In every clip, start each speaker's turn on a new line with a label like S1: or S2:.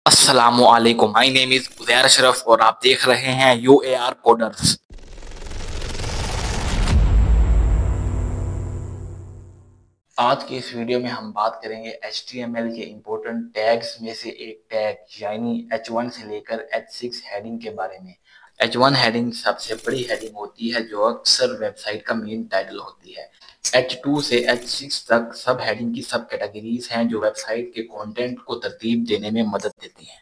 S1: अस्सलामुअलैकुम, my name is Uzair Ashraf और आप देख रहे हैं UAR कोडर्स। आज की इस वीडियो में हम बात करेंगे HTML के इम्पोर्टेंट टैग्स में से एक टैग यानी H1 से लेकर H6 हेडिंग के बारे में। H1 हेडिंग सबसे बड़ी हेडिंग होती है जो अक्सर वेबसाइट का मेन टाइटल होती है। H2 से H6 तक सब हेडिंग की सब कैटेगरीज हैं जो वेबसाइट के कंटेंट को तरतीब देने में मदद देती हैं।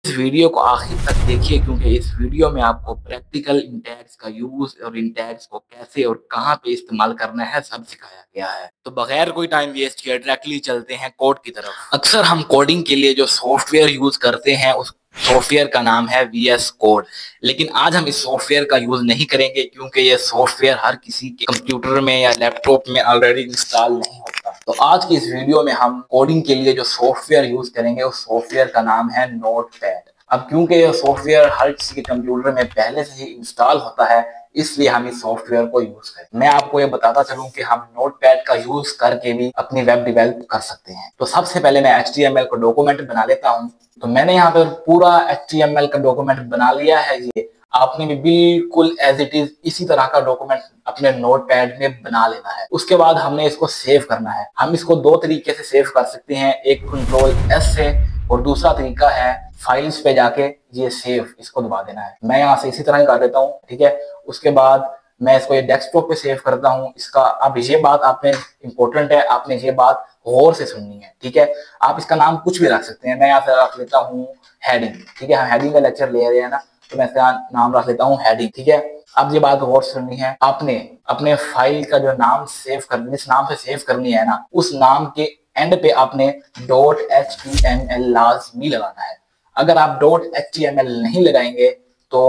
S1: इस वीडियो को आखिर तक देखिए क्योंकि इस वीडियो में आपको प्रैक्टिकल इन टैग्स का यूज और इन टैग्स को कैसे और कहां पे इस्तेमाल करना है सब सिखाया गया है। तो बगैर कोई टाइम वेस्ट किए डायरेक्टली चलते हैं कोड की तरफ। अक्सर हम कोडिंग के लिए जो सॉफ्टवेयर यूज करते हैं उस सॉफ्टवेयर का नाम है VS कोड, लेकिन आज हम इस सॉफ्टवेयर का यूज नहीं करेंगे क्योंकि ये सॉफ्टवेयर हर किसी के कंप्यूटर में या लैपटॉप में ऑलरेडी इंस्टॉल नहीं होता। तो आज की इस वीडियो में हम कोडिंग के लिए जो सॉफ्टवेयर यूज करेंगे उस सॉफ्टवेयर का नाम है नोटपैड। अब क्योंकि ये सॉफ्टवेयर हर किसी के कंप्यूटर में पहले से ही इंस्टॉल होता है इसलिए हम इस सॉफ्टवेयर को यूज करें। मैं आपको ये बताता चलूं कि हम नोटपैड का यूज करके भी अपनी वेब डेवलप कर सकते हैं। तो सबसे पहले मैं HTML को डॉक्यूमेंट बना लेता हूं। तो मैंने यहाँ पर पूरा HTML का डॉक्यूमेंट बना लिया है। ये आपने भी बिल्कुल एज इट इज इसी तरह का डॉक्यूमेंट अपने नोटपैड में बना लेना है। उसके बाद हमने इसको सेव करना है। हम इसको दो तरीके से सेव कर सकते हैं, एक Ctrl+S से और दूसरा तरीका है फाइल्स पे जाके ये सेव इसको दबा देना है। मैं यहाँ से इसी तरह ही कर देता हूँ, ठीक है। उसके बाद मैं इसको ये डेस्कटॉप पे सेव करता हूँ। इसका अब ये बात आपने इंपॉर्टेंट है, आपने ये बात गौर से सुननी है, ठीक है। आप इसका नाम कुछ भी रख सकते हैं। मैं यहाँ से रख लेता हूँ हेडिंग, ठीक है। हम हेडिंग का लेक्चर ले रहे हैं ना, तो मैं इसका नाम रख लेता हूँ हेडिंग, ठीक है। अब ये बात गौर से सुननी है, आपने अपने फाइल का जो नाम सेव कर जिस नाम से सेव करनी है ना, उस नाम के एंड पे आपने .html लाजमी लगाना है। अगर आप .html नहीं लगाएंगे तो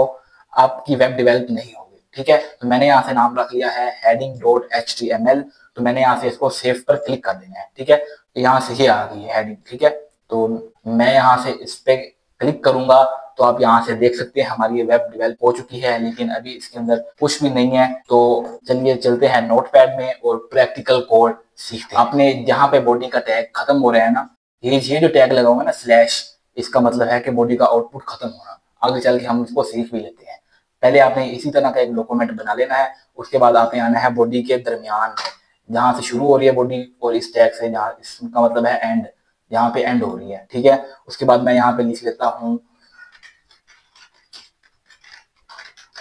S1: आपकी वेब डेवलप नहीं होगी, ठीक है। तो मैंने यहाँ से नाम रख लिया है heading.html। तो मैंने यहाँ से इसको सेव पर क्लिक कर देना है, ठीक है। तो यहाँ से ये आ गई है हेडिंग, ठीक है। तो मैं यहाँ से इस पे क्लिक करूंगा तो आप यहाँ से देख सकते हैं हमारी ये वेब डेवलप हो चुकी है, लेकिन अभी इसके अंदर कुछ भी नहीं है। तो चलिए चलते हैं नोटपैड में और प्रैक्टिकल कोड सीखते हैं। आपने जहाँ पे बॉडी का टैग खत्म हो रहा है ना, ये जो टैग लगा हुआ है ना स्लैश, इसका मतलब है कि बॉडी का आउटपुट खत्म होना। आगे चल के हम इसको सीख भी लेते हैं। पहले आपने इसी तरह का एक डॉक्यूमेंट बना लेना है। उसके बाद आपने आना है बॉडी के दरमियान में, जहां से शुरू हो रही है बॉडी और इस टैग से जहाँ इसका मतलब है एंड, यहाँ पे एंड हो रही है, ठीक है। उसके बाद मैं यहाँ पे लिख लेता हूँ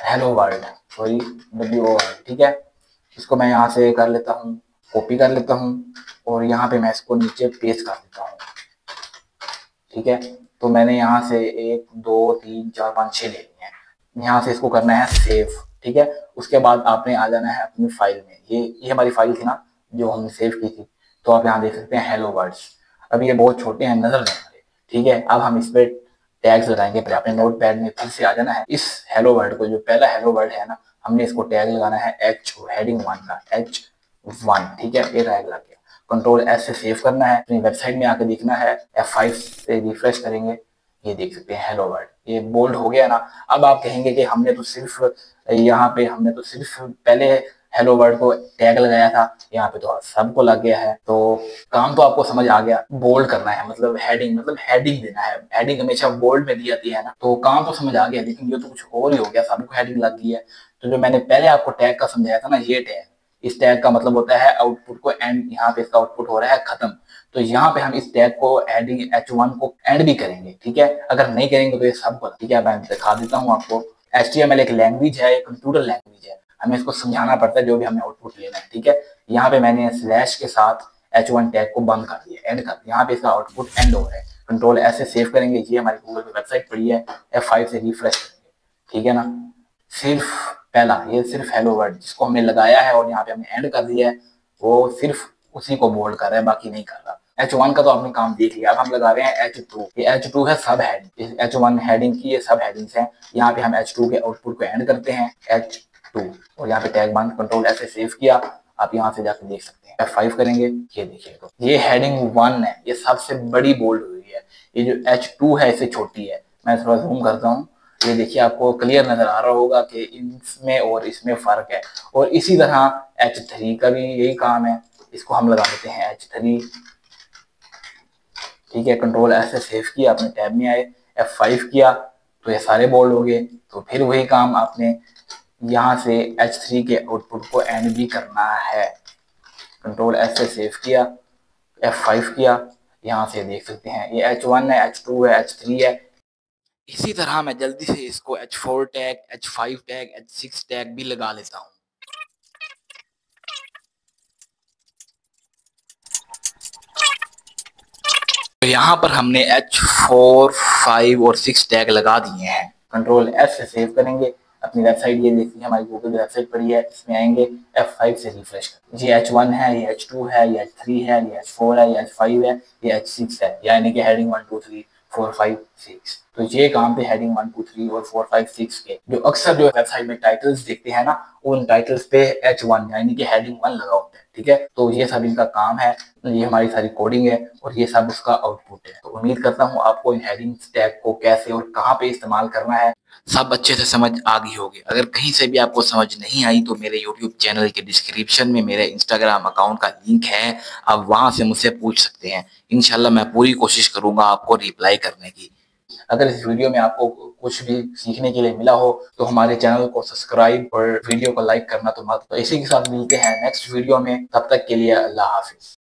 S1: हेलो वर्ल्ड, सॉरी WOR, ठीक है। इसको मैं यहाँ से कर लेता हूँ, कॉपी कर लेता हूँ और यहाँ पे मैं इसको नीचे पेस्ट कर देता हूँ, ठीक है। तो मैंने यहाँ से 1 2 3 4 5 6 ले लिए हैं। यहाँ से इसको करना है सेव, ठीक है। उसके बाद आपने आ जाना है अपनी फाइल में। ये हमारी फाइल थी ना जो हमने सेव की थी। तो आप यहाँ देख सकते हैं हेलो वर्ड्स। अभी ये बहुत छोटे हैं, नजर नहीं आ रहे, ठीक है। अब हम इस पे टैग्स लगाएंगे। फिर अपने नोटपैड में फिर से आ जाना है। इस हेलो वर्ड को, जो पहला हेलो वर्ड है ना, हमने इसको टैग लगाना है हेडिंग 1 का H1, ठीक है। ये टैग लग गया। Ctrl+S से सेव करना है। अपनी वेबसाइट में आके देखना है, F5 से रिफ्रेश करेंगे, ये देख सकते हैं हेलो वर्ड, ये बोल्ड हो गया ना। अब आप कहेंगे कि हमने तो सिर्फ पहले हेलो वर्ड को टैग लगाया था, यहाँ पे तो सबको लग गया है। तो काम तो आपको समझ आ गया, बोल्ड करना है मतलब हेडिंग देना है। हेडिंग हमेशा बोल्ड में दी जाती है ना, तो काम तो समझ आ गया। लेकिन ये तो कुछ और ही हो गया, सबको हेडिंग लग गई है। तो जो मैंने पहले आपको टैग का समझाया था ना, ये टैग, इस टैग का मतलब होता है आउटपुट को एंड। यहाँ पे इसका आउटपुट हो रहा है खत्म, तो यहाँ पे हम इस टैग को हेडिंग H1 को एंड भी करेंगे, ठीक है। अगर नहीं करेंगे तो ये सब गलत, ठीक है। मैं दिखा देता हूँ आपको। HTML एक लैंग्वेज है, एक कंप्यूटर लैंग्वेज है। हमें इसको समझाना पड़ता है जो भी हमें आउटपुट लेना है, ठीक है। यहाँ पे मैंने स्लैश के साथ H1 टैग को बंद कर दिया, एंड कर दिया। यहाँ पे इसका आउटपुट एंड हो रहा है। Ctrl+S से सेव करेंगे। ये हमारी गूगल की वेबसाइट पड़ी है। F5 से रिफ्रेश करेंगे, ठीक है ना। सिर्फ पहला ये सिर्फ हेलो वर्ड जिसको हमने लगाया है और यहाँ पे हमने एंड कर दिया है, वो सिर्फ उसी को बोल्ड कर रहा है, बाकी नहीं कर रहा। H1 का तो आपने काम देख लिया। अब हम लगा रहे हैं H2। ये H2 है सब हेडिंग, H1 हेडिंग की ये सब हेडिंग्स हैं। यहाँ पे हम H2 के आउटपुट को एंड करते हैं H2 और यहाँ पे टैग बंद, Ctrl+S से सेव किया। आप यहाँ से जाकर देख सकते हैं। F5 करेंगे, ये देखिए, तो ये हेडिंग 1 है, ये सबसे बड़ी बोल्ड हुई है। ये जो H2 है इससे छोटी है। मैं थोड़ा जूम करता हूँ, ये देखिए आपको क्लियर नजर आ रहा होगा कि इसमें और इसमें फर्क है। और इसी तरह H3 का भी यही काम है। इसको हम लगा देते हैं H3, ठीक है, कंट्रोल एस से सेव किया, अपने टैब में आए, F5 किया तो ये सारे बोल्ड हो गए। तो फिर वही काम आपने यहाँ से H3 के आउटपुट को एंड भी करना है। कंट्रोल एस से सेव किया, F5 किया, यहाँ से देख सकते हैं ये H1 है, H2 है, H3 है। इसी तरह मैं जल्दी से इसको H4 tag, H5 tag, H6 tag भी लगा लेता हूँ। तो यहाँ पर हमने H4, 5 और 6 टैग लगा दिए हैं। कंट्रोल एस से सेव करेंगे, अपनी वेबसाइट ये देखिए हमारी गूगल वेबसाइट पड़ी है, इसमें आएंगे, F5 से रिफ्रेश करेंगे। ये H1 है, ये H2 है, ये H3 है, ये H4 है, ये H5 है, ये H6 है, यानी कि हेडिंग 1 2 3 4 5 6। तो ये काम थे हेडिंग 1 2 3 और 4 5 6 के। जो अक्सर जो वेबसाइट में टाइटल्स देखते हैं ना, उन टाइटल्स पे H1 यानी कि हेडिंग 1 लगा होता है। ठीक है, तो ये सब इनका काम है, ये हमारी सारी कोडिंग है और ये सब उसका आउटपुट है। तो उम्मीद करता हूँ आपको इन हेडिंग टैग को कैसे और कहाँ पे इस्तेमाल करना है सब अच्छे से समझ आ गई होगी। अगर कहीं से भी आपको समझ नहीं आई तो मेरे YouTube चैनल के डिस्क्रिप्शन में मेरे Instagram अकाउंट का लिंक है, आप वहां से मुझसे पूछ सकते हैं। इंशाल्लाह मैं पूरी कोशिश करूंगा आपको रिप्लाई करने की। अगर इस वीडियो में आपको कुछ भी सीखने के लिए मिला हो तो हमारे चैनल को सब्सक्राइब और वीडियो को लाइक करना तो मत। तो इसी के साथ मिलते हैं नेक्स्ट वीडियो में, तब तक के लिए अल्लाह हाफिज।